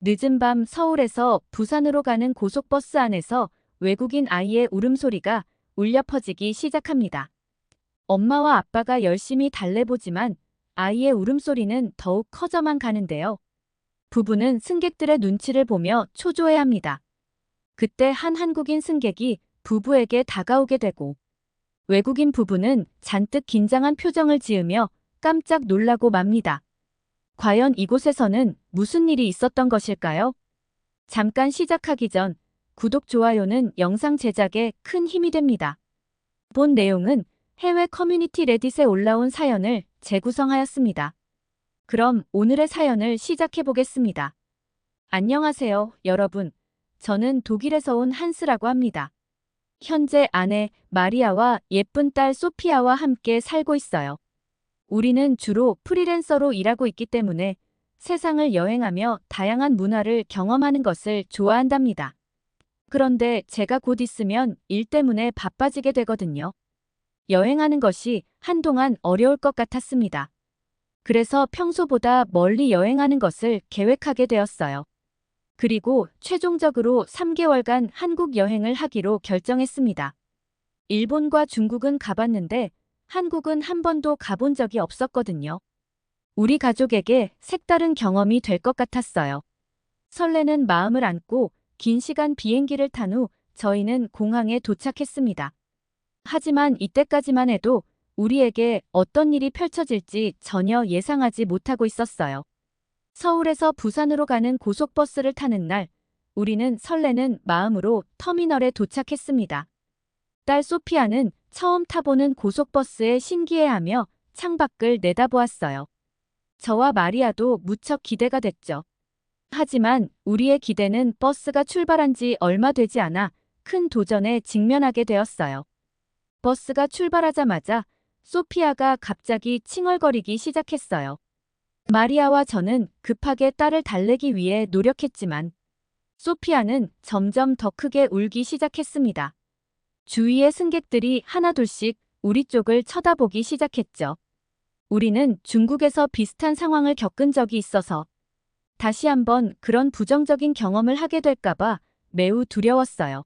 늦은 밤 서울에서 부산으로 가는 고속버스 안에서 외국인 아이의 울음소리가 울려 퍼지기 시작합니다. 엄마와 아빠가 열심히 달래보지만 아이의 울음소리는 더욱 커져만 가는데요. 부부는 승객들의 눈치를 보며 초조해합니다. 그때 한 한국인 승객이 부부에게 다가오게 되고 외국인 부부는 잔뜩 긴장한 표정을 지으며 깜짝 놀라고 맙니다. 과연 이곳에서는 무슨 일이 있었던 것일까요? 잠깐 시작하기 전 구독, 좋아요는 영상 제작에 큰 힘이 됩니다. 본 내용은 해외 커뮤니티 레딧에 올라온 사연을 재구성하였습니다. 그럼 오늘의 사연을 시작해 보겠습니다. 안녕하세요, 여러분. 저는 독일에서 온 한스라고 합니다. 현재 아내 마리아와 예쁜 딸 소피아와 함께 살고 있어요. 우리는 주로 프리랜서로 일하고 있기 때문에 세상을 여행하며 다양한 문화를 경험하는 것을 좋아한답니다. 그런데 제가 곧 있으면 일 때문에 바빠지게 되거든요. 여행하는 것이 한동안 어려울 것 같았습니다. 그래서 평소보다 멀리 여행하는 것을 계획하게 되었어요. 그리고 최종적으로 3개월간 한국 여행을 하기로 결정했습니다. 일본과 중국은 가봤는데 한국은 한 번도 가본 적이 없었거든요. 우리 가족에게 색다른 경험이 될 것 같았어요. 설레는 마음을 안고 긴 시간 비행기를 탄 후 저희는 공항에 도착했습니다. 하지만 이때까지만 해도 우리에게 어떤 일이 펼쳐질지 전혀 예상하지 못하고 있었어요. 서울에서 부산으로 가는 고속버스를 타는 날, 우리는 설레는 마음으로 터미널에 도착했습니다. 딸 소피아는 처음 타보는 고속버스에 신기해하며 창밖을 내다보았어요. 저와 마리아도 무척 기대가 됐죠. 하지만 우리의 기대는 버스가 출발한 지 얼마 되지 않아 큰 도전에 직면하게 되었어요. 버스가 출발하자마자 소피아가 갑자기 칭얼거리기 시작했어요. 마리아와 저는 급하게 딸을 달래기 위해 노력했지만 소피아는 점점 더 크게 울기 시작했습니다. 주위의 승객들이 하나둘씩 우리 쪽을 쳐다보기 시작했죠. 우리는 중국에서 비슷한 상황을 겪은 적이 있어서 다시 한번 그런 부정적인 경험을 하게 될까봐 매우 두려웠어요.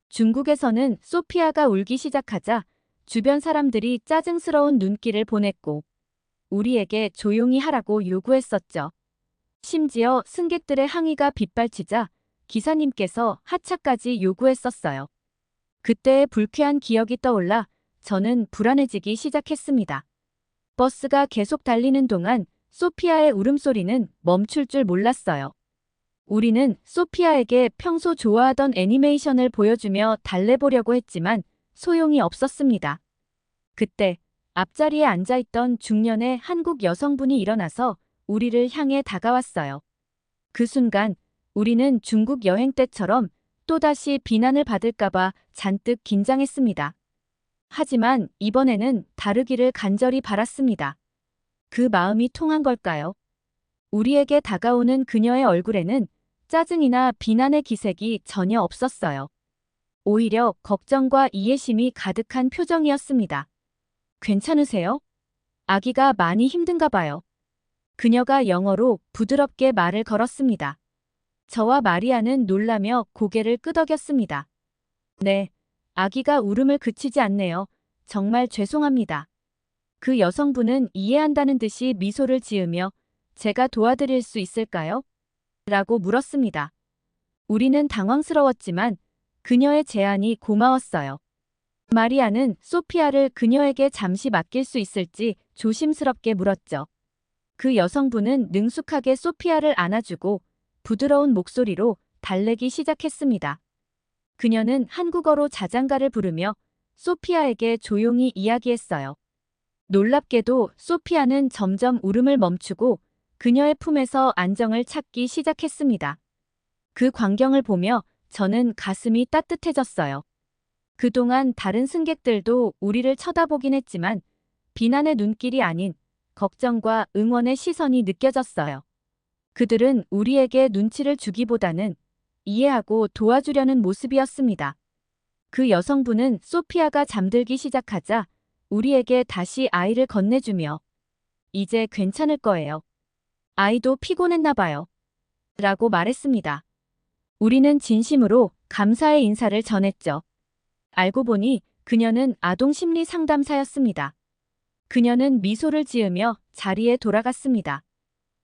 중국에서는 소피아가 울기 시작하자 주변 사람들이 짜증스러운 눈길을 보냈고 우리에게 조용히 하라고 요구했었죠. 심지어 승객들의 항의가 빗발치자 기사님께서 하차까지 요구했었어요. 그때의 불쾌한 기억이 떠올라 저는 불안해지기 시작했습니다. 버스가 계속 달리는 동안 소피아의 울음소리는 멈출 줄 몰랐어요. 우리는 소피아에게 평소 좋아하던 애니메이션을 보여주며 달래보려고 했지만 소용이 없었습니다. 그때 앞자리에 앉아있던 중년의 한국 여성분이 일어나서 우리를 향해 다가왔어요. 그 순간 우리는 중국 여행 때처럼 또다시 비난을 받을까봐 잔뜩 긴장했습니다. 하지만 이번에는 다르기를 간절히 바랐습니다. 그 마음이 통한 걸까요? 우리에게 다가오는 그녀의 얼굴에는 짜증이나 비난의 기색이 전혀 없었어요. 오히려 걱정과 이해심이 가득한 표정이었습니다. 괜찮으세요? 아기가 많이 힘든가 봐요. 그녀가 영어로 부드럽게 말을 걸었습니다. 저와 마리아는 놀라며 고개를 끄덕였습니다. 네, 아기가 울음을 그치지 않네요. 정말 죄송합니다. 그 여성분은 이해한다는 듯이 미소를 지으며 제가 도와드릴 수 있을까요? 라고 물었습니다. 우리는 당황스러웠지만 그녀의 제안이 고마웠어요. 마리아는 소피아를 그녀에게 잠시 맡길 수 있을지 조심스럽게 물었죠. 그 여성분은 능숙하게 소피아를 안아주고 부드러운 목소리로 달래기 시작했습니다. 그녀는 한국어로 자장가를 부르며 소피아에게 조용히 이야기했어요. 놀랍게도 소피아는 점점 울음을 멈추고 그녀의 품에서 안정을 찾기 시작했습니다. 그 광경을 보며 저는 가슴이 따뜻해졌어요. 그동안 다른 승객들도 우리를 쳐다보긴 했지만 비난의 눈길이 아닌 걱정과 응원의 시선이 느껴졌어요. 그들은 우리에게 눈치를 주기보다는 이해하고 도와주려는 모습이었습니다. 그 여성분은 소피아가 잠들기 시작하자 우리에게 다시 아이를 건네주며 이제 괜찮을 거예요. 아이도 피곤했나 봐요. 라고 말했습니다. 우리는 진심으로 감사의 인사를 전했죠. 알고 보니 그녀는 아동 심리 상담사였습니다. 그녀는 미소를 지으며 자리에 돌아갔습니다.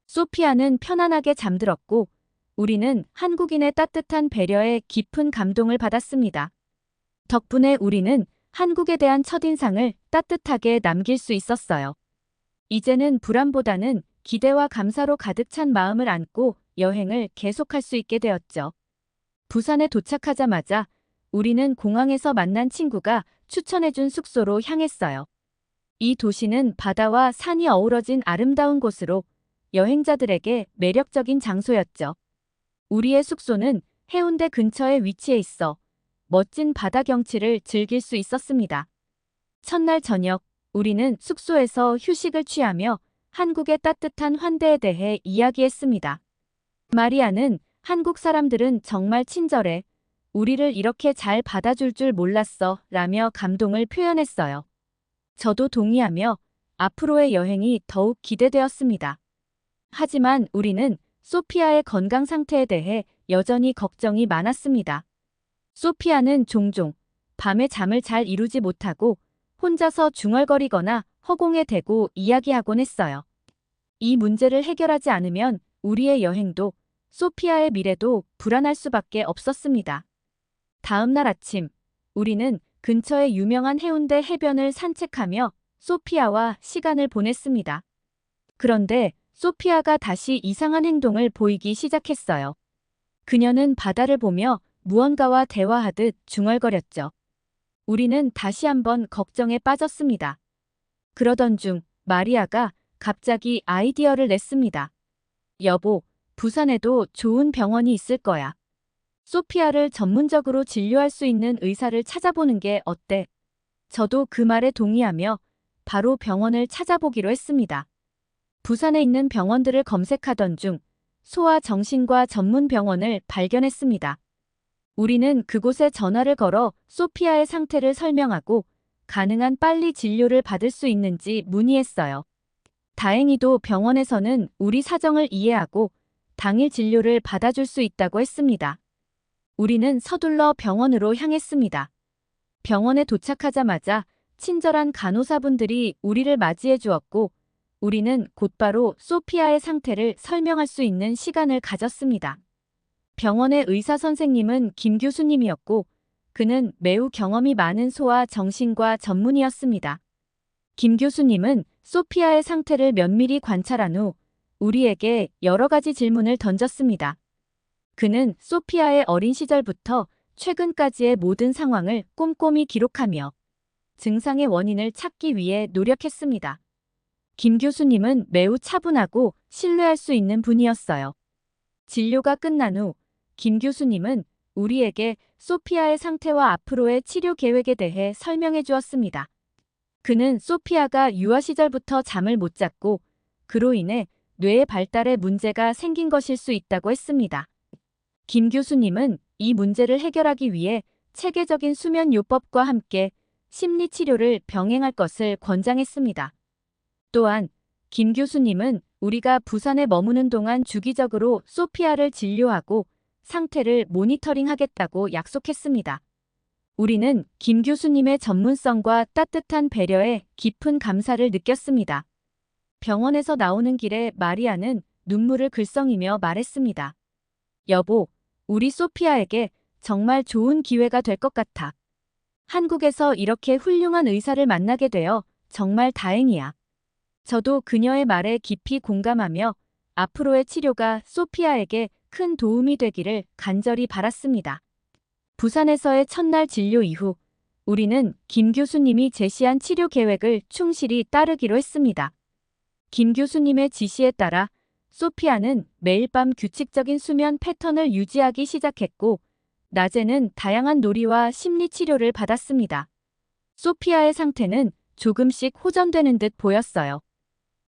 소피아는 편안하게 잠들었고 우리는 한국인의 따뜻한 배려에 깊은 감동을 받았습니다. 덕분에 우리는 한국에 대한 첫인상을 따뜻하게 남길 수 있었어요. 이제는 불안보다는 기대와 감사로 가득 찬 마음을 안고 여행을 계속할 수 있게 되었죠. 부산에 도착하자마자 우리는 공항에서 만난 친구가 추천해준 숙소로 향했어요. 이 도시는 바다와 산이 어우러진 아름다운 곳으로 여행자들에게 매력적인 장소였죠. 우리의 숙소는 해운대 근처에 위치해 있어 멋진 바다 경치를 즐길 수 있었습니다. 첫날 저녁, 우리는 숙소에서 휴식을 취하며 한국의 따뜻한 환대에 대해 이야기했습니다. 마리아는 한국 사람들은 정말 친절해. 우리를 이렇게 잘 받아줄 줄 몰랐어. 라며 감동을 표현했어요. 저도 동의하며 앞으로의 여행이 더욱 기대되었습니다. 하지만 우리는 소피아의 건강 상태에 대해 여전히 걱정이 많았습니다. 소피아는 종종 밤에 잠을 잘 이루지 못하고 혼자서 중얼거리거나 허공에 대고 이야기하곤 했어요. 이 문제를 해결하지 않으면 우리의 여행도 소피아의 미래도 불안할 수밖에 없었습니다. 다음 날 아침, 우리는 근처의 유명한 해운대 해변을 산책하며 소피아와 시간을 보냈습니다. 그런데 소피아가 다시 이상한 행동을 보이기 시작했어요. 그녀는 바다를 보며 무언가와 대화하듯 중얼거렸죠. 우리는 다시 한번 걱정에 빠졌습니다. 그러던 중 마리아가 갑자기 아이디어를 냈습니다. 여보, 부산에도 좋은 병원이 있을 거야. 소피아를 전문적으로 진료할 수 있는 의사를 찾아보는 게 어때? 저도 그 말에 동의하며 바로 병원을 찾아보기로 했습니다. 부산에 있는 병원들을 검색하던 중 소아정신과 전문 병원을 발견했습니다. 우리는 그곳에 전화를 걸어 소피아의 상태를 설명하고 가능한 빨리 진료를 받을 수 있는지 문의했어요. 다행히도 병원에서는 우리 사정을 이해하고 당일 진료를 받아줄 수 있다고 했습니다. 우리는 서둘러 병원으로 향했습니다. 병원에 도착하자마자 친절한 간호사분들이 우리를 맞이해 주었고 우리는 곧바로 소피아의 상태를 설명할 수 있는 시간을 가졌습니다. 병원의 의사 선생님은 김 교수님이었고 그는 매우 경험이 많은 소아 정신과 전문의였습니다. 김 교수님은 소피아의 상태를 면밀히 관찰한 후 우리에게 여러 가지 질문을 던졌습니다. 그는 소피아의 어린 시절부터 최근까지의 모든 상황을 꼼꼼히 기록하며 증상의 원인을 찾기 위해 노력했습니다. 김 교수님은 매우 차분하고 신뢰할 수 있는 분이었어요. 진료가 끝난 후 김 교수님은 우리에게 소피아의 상태와 앞으로의 치료 계획에 대해 설명해 주었습니다. 그는 소피아가 유아 시절부터 잠을 못 잤고 그로 인해 뇌의 발달에 문제가 생긴 것일 수 있다고 했습니다. 김 교수님은 이 문제를 해결하기 위해 체계적인 수면 요법과 함께 심리 치료를 병행할 것을 권장했습니다. 또한 김 교수님은 우리가 부산에 머무는 동안 주기적으로 소피아를 진료하고 상태를 모니터링하겠다고 약속했습니다. 우리는 김 교수님의 전문성과 따뜻한 배려에 깊은 감사를 느꼈습니다. 병원에서 나오는 길에 마리아는 눈물을 글썽이며 말했습니다. 여보, 우리 소피아에게 정말 좋은 기회가 될 것 같아. 한국에서 이렇게 훌륭한 의사를 만나게 되어 정말 다행이야. 저도 그녀의 말에 깊이 공감하며 앞으로의 치료가 소피아에게 큰 도움이 되기를 간절히 바랐습니다. 부산에서의 첫날 진료 이후 우리는 김 교수님이 제시한 치료 계획을 충실히 따르기로 했습니다. 김 교수님의 지시에 따라 소피아는 매일 밤 규칙적인 수면 패턴을 유지하기 시작했고 낮에는 다양한 놀이와 심리 치료를 받았습니다. 소피아의 상태는 조금씩 호전되는 듯 보였어요.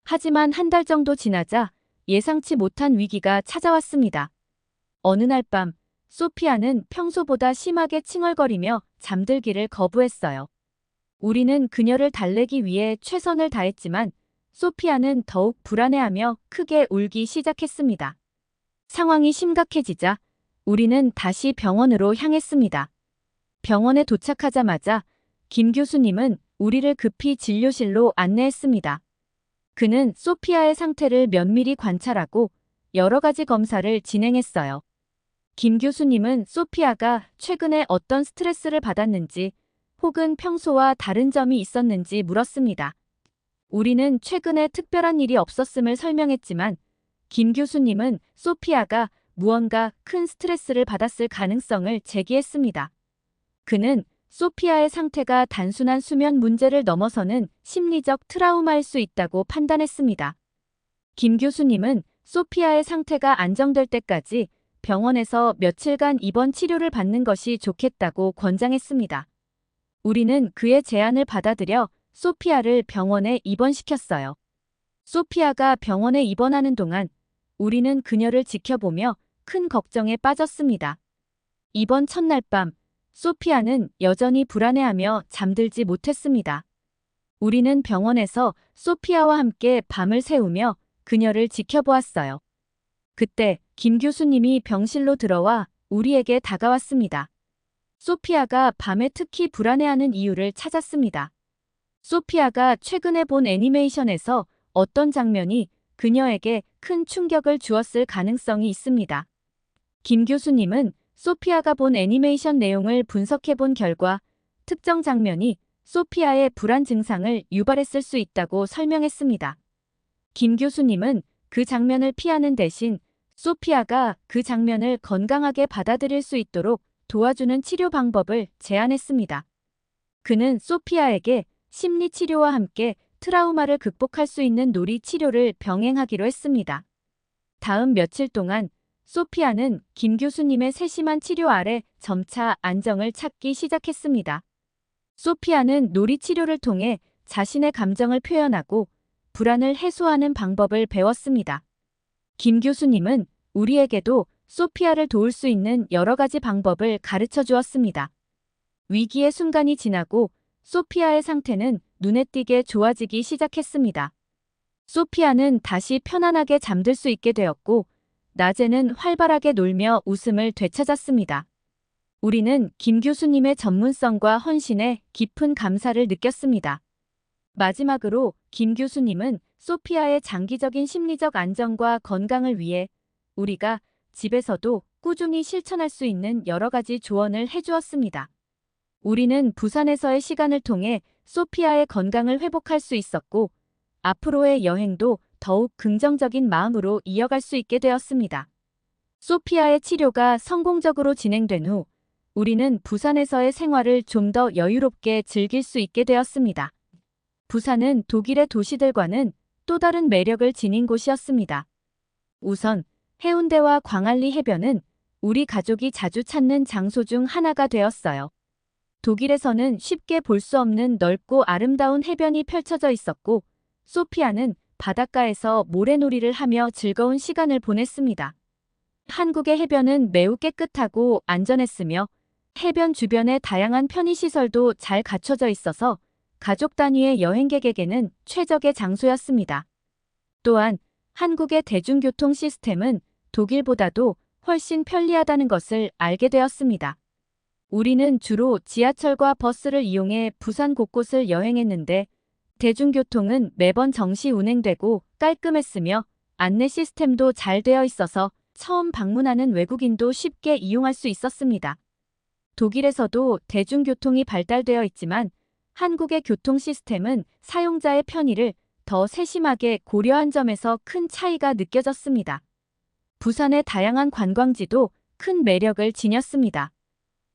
하지만 한 달 정도 지나자 예상치 못한 위기가 찾아왔습니다. 어느 날 밤 소피아는 평소보다 심하게 칭얼거리며 잠들기를 거부했어요. 우리는 그녀를 달래기 위해 최선을 다했지만 소피아는 더욱 불안해하며 크게 울기 시작했습니다. 상황이 심각해지자 우리는 다시 병원으로 향했습니다. 병원에 도착하자마자 김 교수님은 우리를 급히 진료실로 안내했습니다. 그는 소피아의 상태를 면밀히 관찰하고 여러 가지 검사를 진행했어요. 김 교수님은 소피아가 최근에 어떤 스트레스를 받았는지 혹은 평소와 다른 점이 있었는지 물었습니다. 우리는 최근에 특별한 일이 없었음을 설명했지만 김 교수님은 소피아가 무언가 큰 스트레스를 받았을 가능성을 제기했습니다. 그는 소피아의 상태가 단순한 수면 문제를 넘어서는 심리적 트라우마일 수 있다고 판단했습니다. 김 교수님은 소피아의 상태가 안정될 때까지 병원에서 며칠간 입원 치료를 받는 것이 좋겠다고 권장했습니다. 우리는 그의 제안을 받아들여 소피아를 병원에 입원시켰어요. 소피아가 병원에 입원하는 동안 우리는 그녀를 지켜보며 큰 걱정에 빠졌습니다. 입원 첫날 밤, 소피아는 여전히 불안해하며 잠들지 못했습니다. 우리는 병원에서 소피아와 함께 밤을 새우며 그녀를 지켜보았어요. 그때 김 교수님이 병실로 들어와 우리에게 다가왔습니다. 소피아가 밤에 특히 불안해하는 이유를 찾았습니다. 소피아가 최근에 본 애니메이션에서 어떤 장면이 그녀에게 큰 충격을 주었을 가능성이 있습니다. 김 교수님은 소피아가 본 애니메이션 내용을 분석해 본 결과 특정 장면이 소피아의 불안 증상을 유발했을 수 있다고 설명했습니다. 김 교수님은 그 장면을 피하는 대신 소피아가 그 장면을 건강하게 받아들일 수 있도록 도와주는 치료 방법을 제안했습니다. 그는 소피아에게 심리 치료와 함께 트라우마를 극복할 수 있는 놀이 치료를 병행하기로 했습니다. 다음 며칠 동안 소피아는 김 교수님의 세심한 치료 아래 점차 안정을 찾기 시작했습니다. 소피아는 놀이 치료를 통해 자신의 감정을 표현하고 불안을 해소하는 방법을 배웠습니다. 김 교수님은 우리에게도 소피아를 도울 수 있는 여러 가지 방법을 가르쳐 주었습니다. 위기의 순간이 지나고 소피아의 상태는 눈에 띄게 좋아지기 시작했습니다. 소피아는 다시 편안하게 잠들 수 있게 되었고 낮에는 활발하게 놀며 웃음을 되찾았습니다. 우리는 김 교수님의 전문성과 헌신에 깊은 감사를 느꼈습니다. 마지막으로 김 교수님은 소피아의 장기적인 심리적 안정과 건강을 위해 우리가 집에서도 꾸준히 실천할 수 있는 여러 가지 조언을 해주었습니다. 우리는 부산에서의 시간을 통해 소피아의 건강을 회복할 수 있었고 앞으로의 여행도 더욱 긍정적인 마음으로 이어갈 수 있게 되었습니다. 소피아의 치료가 성공적으로 진행된 후 우리는 부산에서의 생활을 좀 더 여유롭게 즐길 수 있게 되었습니다. 부산은 독일의 도시들과는 또 다른 매력을 지닌 곳이었습니다. 우선 해운대와 광안리 해변은 우리 가족이 자주 찾는 장소 중 하나가 되었어요. 독일에서는 쉽게 볼 수 없는 넓고 아름다운 해변이 펼쳐져 있었고 소피아는 바닷가에서 모래놀이를 하며 즐거운 시간을 보냈습니다. 한국의 해변은 매우 깨끗하고 안전했으며 해변 주변에 다양한 편의시설도 잘 갖춰져 있어서 가족 단위의 여행객에게는 최적의 장소였습니다. 또한 한국의 대중교통 시스템은 독일보다도 훨씬 편리하다는 것을 알게 되었습니다. 우리는 주로 지하철과 버스를 이용해 부산 곳곳을 여행했는데 대중교통은 매번 정시 운행되고 깔끔했으며 안내 시스템도 잘 되어 있어서 처음 방문하는 외국인도 쉽게 이용할 수 있었습니다. 독일에서도 대중교통이 발달되어 있지만 한국의 교통 시스템은 사용자의 편의를 더 세심하게 고려한 점에서 큰 차이가 느껴졌습니다. 부산의 다양한 관광지도 큰 매력을 지녔습니다.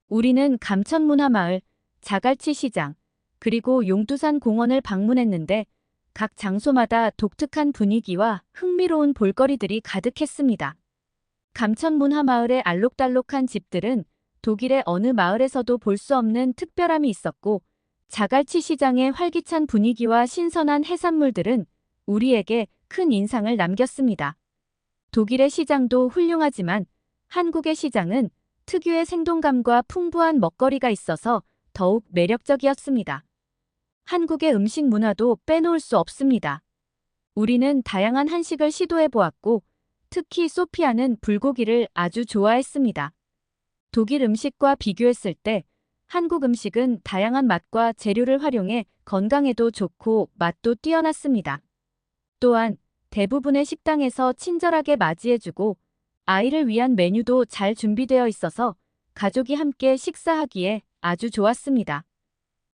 우리는 감천문화마을, 자갈치 시장, 그리고 용두산 공원을 방문했는데 각 장소마다 독특한 분위기와 흥미로운 볼거리들이 가득했습니다. 감천문화마을의 알록달록한 집들은 독일의 어느 마을에서도 볼 수 없는 특별함이 있었고 자갈치 시장의 활기찬 분위기와 신선한 해산물들은 우리에게 큰 인상을 남겼습니다. 독일의 시장도 훌륭하지만 한국의 시장은 특유의 생동감과 풍부한 먹거리가 있어서 더욱 매력적이었습니다. 한국의 음식 문화도 빼놓을 수 없습니다. 우리는 다양한 한식을 시도해 보았고 특히 소피아는 불고기를 아주 좋아했습니다. 독일 음식과 비교했을 때 한국 음식은 다양한 맛과 재료를 활용해 건강에도 좋고 맛도 뛰어났습니다. 또한 대부분의 식당에서 친절하게 맞이해주고 아이를 위한 메뉴도 잘 준비되어 있어서 가족이 함께 식사하기에 아주 좋았습니다.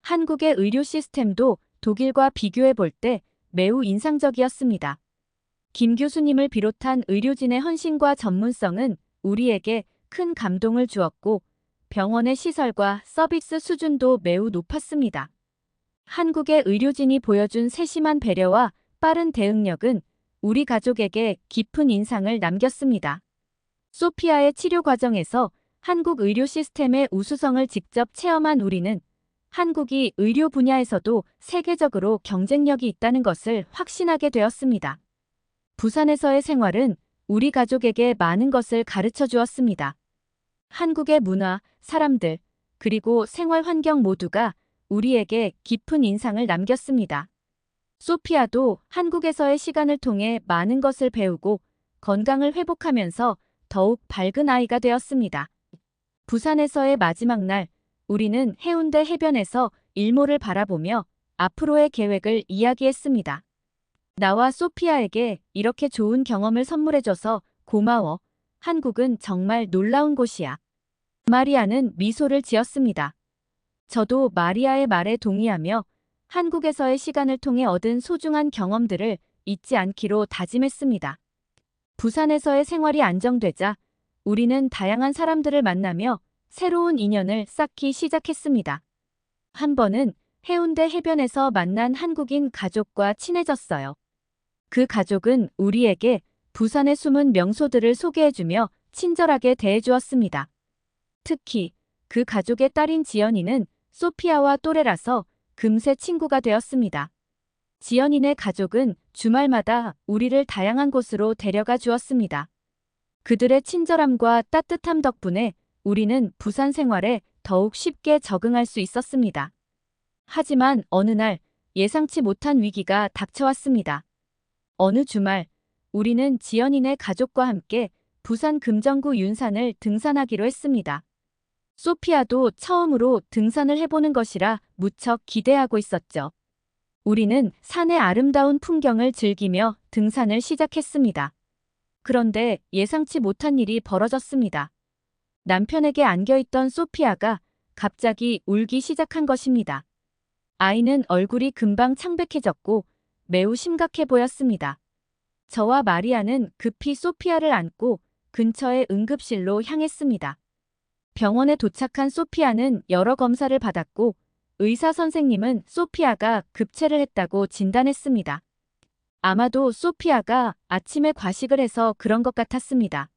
한국의 의료 시스템도 독일과 비교해 볼 때 매우 인상적이었습니다. 김 교수님을 비롯한 의료진의 헌신과 전문성은 우리에게 큰 감동을 주었고 병원의 시설과 서비스 수준도 매우 높았습니다. 한국의 의료진이 보여준 세심한 배려와 빠른 대응력은 우리 가족에게 깊은 인상을 남겼습니다. 소피아의 치료 과정에서 한국 의료 시스템의 우수성을 직접 체험한 우리는 한국이 의료 분야에서도 세계적으로 경쟁력이 있다는 것을 확신하게 되었습니다. 부산에서의 생활은 우리 가족에게 많은 것을 가르쳐 주었습니다. 한국의 문화, 사람들, 그리고 생활 환경 모두가 우리에게 깊은 인상을 남겼습니다. 소피아도 한국에서의 시간을 통해 많은 것을 배우고 건강을 회복하면서 더욱 밝은 아이가 되었습니다. 부산에서의 마지막 날, 우리는 해운대 해변에서 일몰을 바라보며 앞으로의 계획을 이야기했습니다. 나와 소피아에게 이렇게 좋은 경험을 선물해줘서 고마워. 한국은 정말 놀라운 곳이야. 마리아는 미소를 지었습니다. 저도 마리아의 말에 동의하며 한국에서의 시간을 통해 얻은 소중한 경험들을 잊지 않기로 다짐했습니다. 부산에서의 생활이 안정되자 우리는 다양한 사람들을 만나며 새로운 인연을 쌓기 시작했습니다. 한 번은 해운대 해변에서 만난 한국인 가족과 친해졌어요. 그 가족은 우리에게 부산의 숨은 명소들을 소개해주며 친절하게 대해주었습니다. 특히 그 가족의 딸인 지연이는 소피아와 또래라서 금세 친구가 되었습니다. 지연이네 가족은 주말마다 우리를 다양한 곳으로 데려가 주었습니다. 그들의 친절함과 따뜻함 덕분에 우리는 부산 생활에 더욱 쉽게 적응할 수 있었습니다. 하지만 어느 날 예상치 못한 위기가 닥쳐왔습니다. 어느 주말 우리는 지연이네 가족과 함께 부산 금정구 윤산을 등산하기로 했습니다. 소피아도 처음으로 등산을 해보는 것이라 무척 기대하고 있었죠. 우리는 산의 아름다운 풍경을 즐기며 등산을 시작했습니다. 그런데 예상치 못한 일이 벌어졌습니다. 남편에게 안겨있던 소피아가 갑자기 울기 시작한 것입니다. 아이는 얼굴이 금방 창백해졌고 매우 심각해 보였습니다. 저와 마리아는 급히 소피아를 안고 근처의 응급실로 향했습니다. 병원에 도착한 소피아는 여러 검사를 받았고 의사 선생님은 소피아가 급체를 했다고 진단했습니다. 아마도 소피아가 아침에 과식을 해서 그런 것 같았습니다.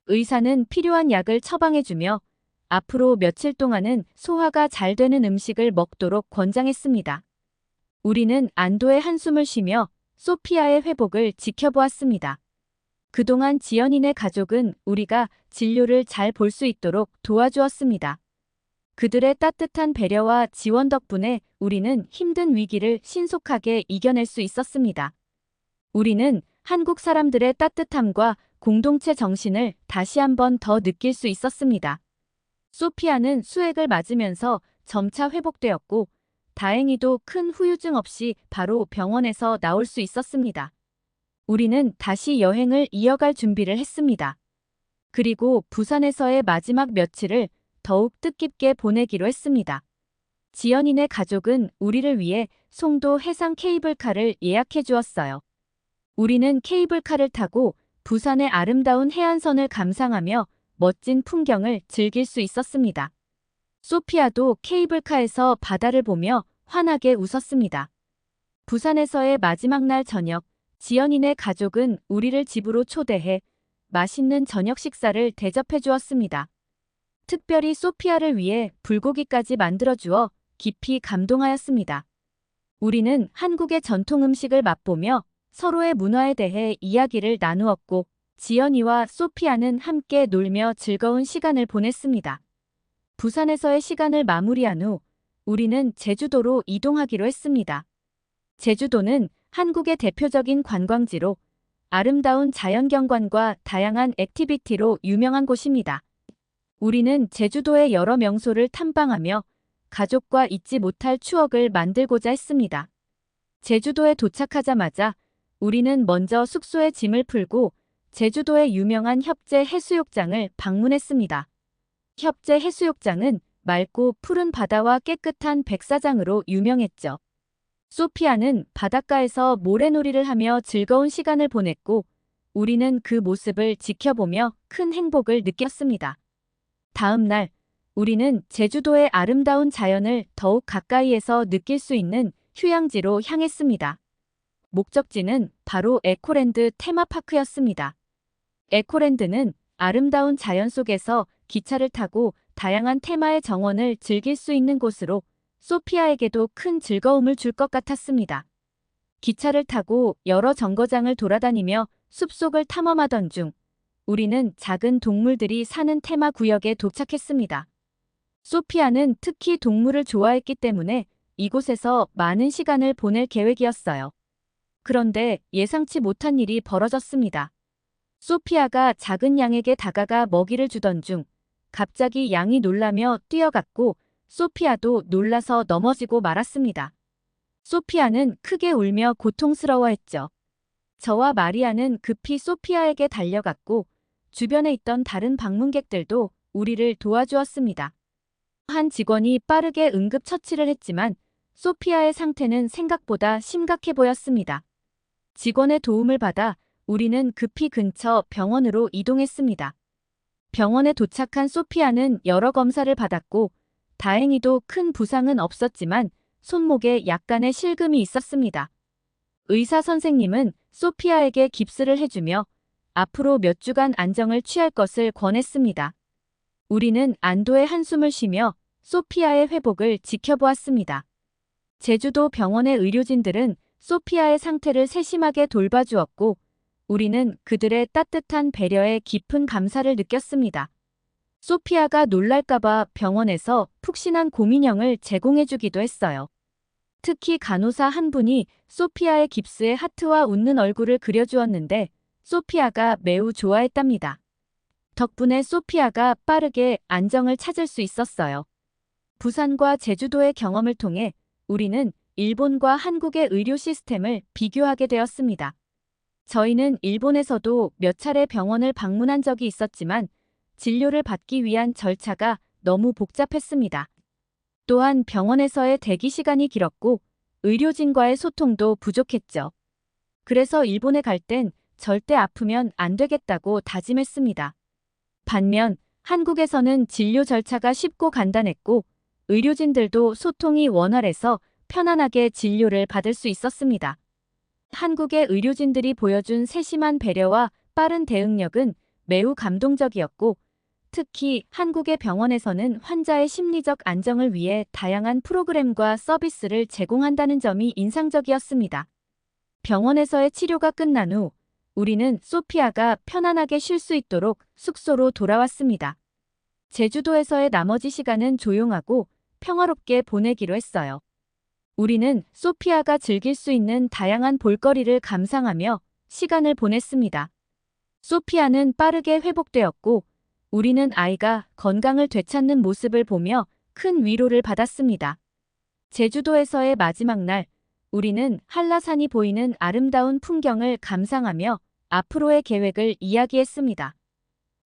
의사는 필요한 약을 처방해주며 앞으로 며칠 동안은 소화가 잘 되는 음식을 먹도록 권장했습니다. 우리는 안도의 한숨을 쉬며 소피아의 회복을 지켜보았습니다. 그동안 지연이네 가족은 우리가 진료를 잘 볼 수 있도록 도와주었습니다. 그들의 따뜻한 배려와 지원 덕분에 우리는 힘든 위기를 신속하게 이겨낼 수 있었습니다. 우리는 한국 사람들의 따뜻함과 공동체 정신을 다시 한번 더 느낄 수 있었습니다. 소피아는 수액을 맞으면서 점차 회복되었고 다행히도 큰 후유증 없이 바로 병원에서 나올 수 있었습니다. 우리는 다시 여행을 이어갈 준비를 했습니다. 그리고 부산에서의 마지막 며칠을 더욱 뜻깊게 보내기로 했습니다. 지연이네 가족은 우리를 위해 송도 해상 케이블카를 예약해 주었어요. 우리는 케이블카를 타고 부산의 아름다운 해안선을 감상하며 멋진 풍경을 즐길 수 있었습니다. 소피아도 케이블카에서 바다를 보며 환하게 웃었습니다. 부산에서의 마지막 날 저녁, 지연이네 가족은 우리를 집으로 초대해 맛있는 저녁 식사를 대접해 주었습니다. 특별히 소피아를 위해 불고기까지 만들어 주어 깊이 감동하였습니다. 우리는 한국의 전통 음식을 맛보며 서로의 문화에 대해 이야기를 나누었고 지연이와 소피아는 함께 놀며 즐거운 시간을 보냈습니다. 부산에서의 시간을 마무리한 후 우리는 제주도로 이동하기로 했습니다. 제주도는 한국의 대표적인 관광지로 아름다운 자연경관과 다양한 액티비티로 유명한 곳입니다. 우리는 제주도의 여러 명소를 탐방하며 가족과 잊지 못할 추억을 만들고자 했습니다. 제주도에 도착하자마자 우리는 먼저 숙소에 짐을 풀고 제주도의 유명한 협재 해수욕장을 방문했습니다. 협재 해수욕장은 맑고 푸른 바다와 깨끗한 백사장으로 유명했죠. 소피아는 바닷가에서 모래놀이를 하며 즐거운 시간을 보냈고 우리는 그 모습을 지켜보며 큰 행복을 느꼈습니다. 다음 날, 우리는 제주도의 아름다운 자연을 더욱 가까이에서 느낄 수 있는 휴양지로 향했습니다. 목적지는 바로 에코랜드 테마파크였습니다. 에코랜드는 아름다운 자연 속에서 기차를 타고 다양한 테마의 정원을 즐길 수 있는 곳으로 소피아에게도 큰 즐거움을 줄 것 같았습니다. 기차를 타고 여러 정거장을 돌아다니며 숲속을 탐험하던 중 우리는 작은 동물들이 사는 테마 구역에 도착했습니다. 소피아는 특히 동물을 좋아했기 때문에 이곳에서 많은 시간을 보낼 계획이었어요. 그런데 예상치 못한 일이 벌어졌습니다. 소피아가 작은 양에게 다가가 먹이를 주던 중 갑자기 양이 놀라며 뛰어갔고 소피아도 놀라서 넘어지고 말았습니다. 소피아는 크게 울며 고통스러워했죠. 저와 마리아는 급히 소피아에게 달려갔고 주변에 있던 다른 방문객들도 우리를 도와주었습니다. 한 직원이 빠르게 응급처치를 했지만 소피아의 상태는 생각보다 심각해 보였습니다. 직원의 도움을 받아 우리는 급히 근처 병원으로 이동했습니다. 병원에 도착한 소피아는 여러 검사를 받았고 다행히도 큰 부상은 없었지만 손목에 약간의 실금이 있었습니다. 의사 선생님은 소피아에게 깁스를 해주며 앞으로 몇 주간 안정을 취할 것을 권했습니다. 우리는 안도의 한숨을 쉬며 소피아의 회복을 지켜보았습니다. 제주도 병원의 의료진들은 소피아의 상태를 세심하게 돌봐주었고 우리는 그들의 따뜻한 배려에 깊은 감사를 느꼈습니다. 소피아가 놀랄까봐 병원에서 푹신한 곰인형을 제공해주기도 했어요. 특히 간호사 한 분이 소피아의 깁스에 하트와 웃는 얼굴을 그려주었는데 소피아가 매우 좋아했답니다. 덕분에 소피아가 빠르게 안정을 찾을 수 있었어요. 부산과 제주도의 경험을 통해 우리는 일본과 한국의 의료 시스템을 비교하게 되었습니다. 저희는 일본에서도 몇 차례 병원을 방문한 적이 있었지만 진료를 받기 위한 절차가 너무 복잡했습니다. 또한 병원에서의 대기 시간이 길었고 의료진과의 소통도 부족했죠. 그래서 일본에 갈 땐 절대 아프면 안 되겠다고 다짐했습니다. 반면 한국에서는 진료 절차가 쉽고 간단했고 의료진들도 소통이 원활해서 편안하게 진료를 받을 수 있었습니다. 한국의 의료진들이 보여준 세심한 배려와 빠른 대응력은 매우 감동적이었고 특히 한국의 병원에서는 환자의 심리적 안정을 위해 다양한 프로그램과 서비스를 제공한다는 점이 인상적이었습니다. 병원에서의 치료가 끝난 후 우리는 소피아가 편안하게 쉴 수 있도록 숙소로 돌아왔습니다. 제주도에서의 나머지 시간은 조용하고 평화롭게 보내기로 했어요. 우리는 소피아가 즐길 수 있는 다양한 볼거리를 감상하며 시간을 보냈습니다. 소피아는 빠르게 회복되었고 우리는 아이가 건강을 되찾는 모습을 보며 큰 위로를 받았습니다. 제주도에서의 마지막 날, 우리는 한라산이 보이는 아름다운 풍경을 감상하며 앞으로의 계획을 이야기했습니다.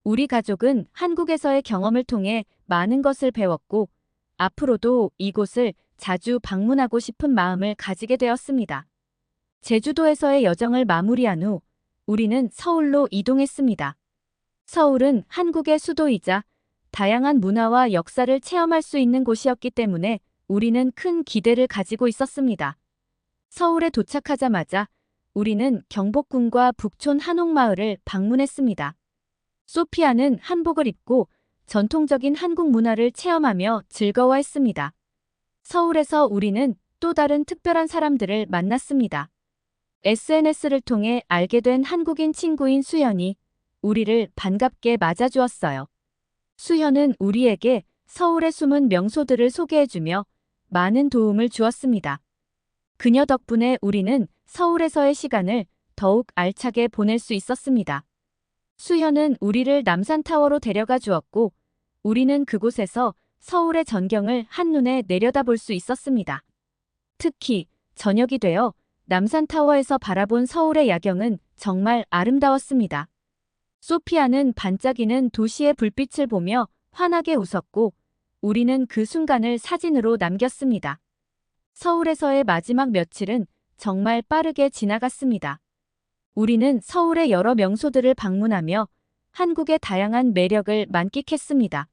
우리 가족은 한국에서의 경험을 통해 많은 것을 배웠고 앞으로도 이곳을 자주 방문하고 싶은 마음을 가지게 되었습니다. 제주도에서의 여정을 마무리한 후 우리는 서울로 이동했습니다. 서울은 한국의 수도이자 다양한 문화와 역사를 체험할 수 있는 곳이었기 때문에 우리는 큰 기대를 가지고 있었습니다. 서울에 도착하자마자 우리는 경복궁과 북촌 한옥마을을 방문했습니다. 소피아는 한복을 입고 전통적인 한국 문화를 체험하며 즐거워했습니다. 서울에서 우리는 또 다른 특별한 사람들을 만났습니다. SNS를 통해 알게 된 한국인 친구인 수현이 우리를 반갑게 맞아주었어요. 수현은 우리에게 서울의 숨은 명소들을 소개해주며 많은 도움을 주었습니다. 그녀 덕분에 우리는 서울에서의 시간을 더욱 알차게 보낼 수 있었습니다. 수현은 우리를 남산타워로 데려가 주었고, 우리는 그곳에서 서울의 전경을 한눈에 내려다볼 수 있었습니다. 특히 저녁이 되어 남산타워에서 바라본 서울의 야경은 정말 아름다웠습니다. 소피아는 반짝이는 도시의 불빛을 보며 환하게 웃었고, 우리는 그 순간을 사진으로 남겼습니다. 서울에서의 마지막 며칠은 정말 빠르게 지나갔습니다. 우리는 서울의 여러 명소들을 방문하며 한국의 다양한 매력을 만끽했습니다.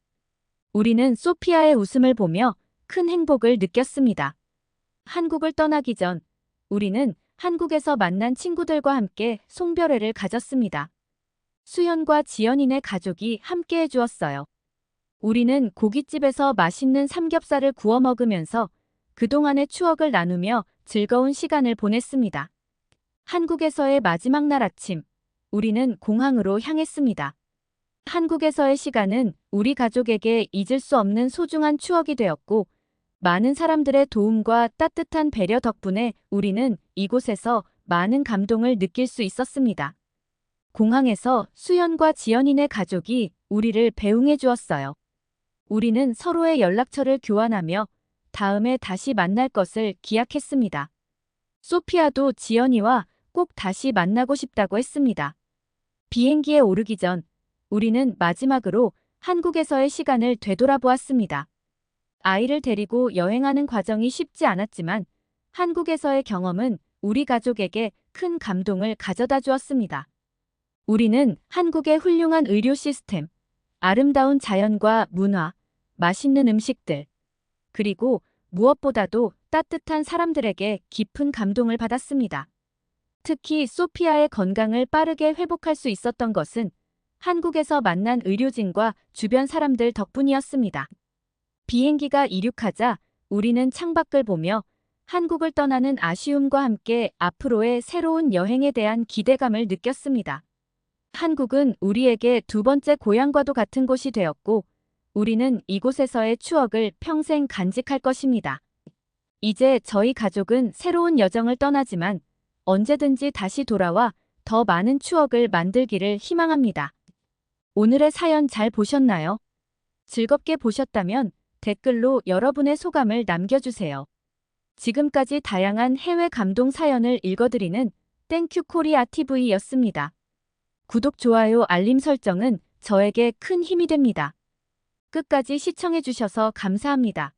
우리는 소피아의 웃음을 보며 큰 행복을 느꼈습니다. 한국을 떠나기 전 우리는 한국에서 만난 친구들과 함께 송별회를 가졌습니다. 수연과 지연이네 가족이 함께 해주었어요. 우리는 고깃집에서 맛있는 삼겹살을 구워 먹으면서 그동안의 추억을 나누며 즐거운 시간을 보냈습니다. 한국에서의 마지막 날 아침, 우리는 공항으로 향했습니다. 한국에서의 시간은 우리 가족에게 잊을 수 없는 소중한 추억이 되었고, 많은 사람들의 도움과 따뜻한 배려 덕분에 우리는 이곳에서 많은 감동을 느낄 수 있었습니다. 공항에서 수연과 지연이네 가족이 우리를 배웅해 주었어요. 우리는 서로의 연락처를 교환하며 다음에 다시 만날 것을 기약했습니다. 소피아도 지연이와 꼭 다시 만나고 싶다고 했습니다. 비행기에 오르기 전 우리는 마지막으로 한국에서의 시간을 되돌아보았습니다. 아이를 데리고 여행하는 과정이 쉽지 않았지만 한국에서의 경험은 우리 가족에게 큰 감동을 가져다 주었습니다. 우리는 한국의 훌륭한 의료 시스템, 아름다운 자연과 문화, 맛있는 음식들, 그리고 무엇보다도 따뜻한 사람들에게 깊은 감동을 받았습니다. 특히 소피아의 건강을 빠르게 회복할 수 있었던 것은 한국에서 만난 의료진과 주변 사람들 덕분이었습니다. 비행기가 이륙하자 우리는 창밖을 보며 한국을 떠나는 아쉬움과 함께 앞으로의 새로운 여행에 대한 기대감을 느꼈습니다. 한국은 우리에게 두 번째 고향과도 같은 곳이 되었고, 우리는 이곳에서의 추억을 평생 간직할 것입니다. 이제 저희 가족은 새로운 여정을 떠나지만 언제든지 다시 돌아와 더 많은 추억을 만들기를 희망합니다. 오늘의 사연 잘 보셨나요? 즐겁게 보셨다면 댓글로 여러분의 소감을 남겨주세요. 지금까지 다양한 해외 감동 사연을 읽어드리는 땡큐 코리아 TV였습니다. 구독, 좋아요, 알림 설정은 저에게 큰 힘이 됩니다. 끝까지 시청해주셔서 감사합니다.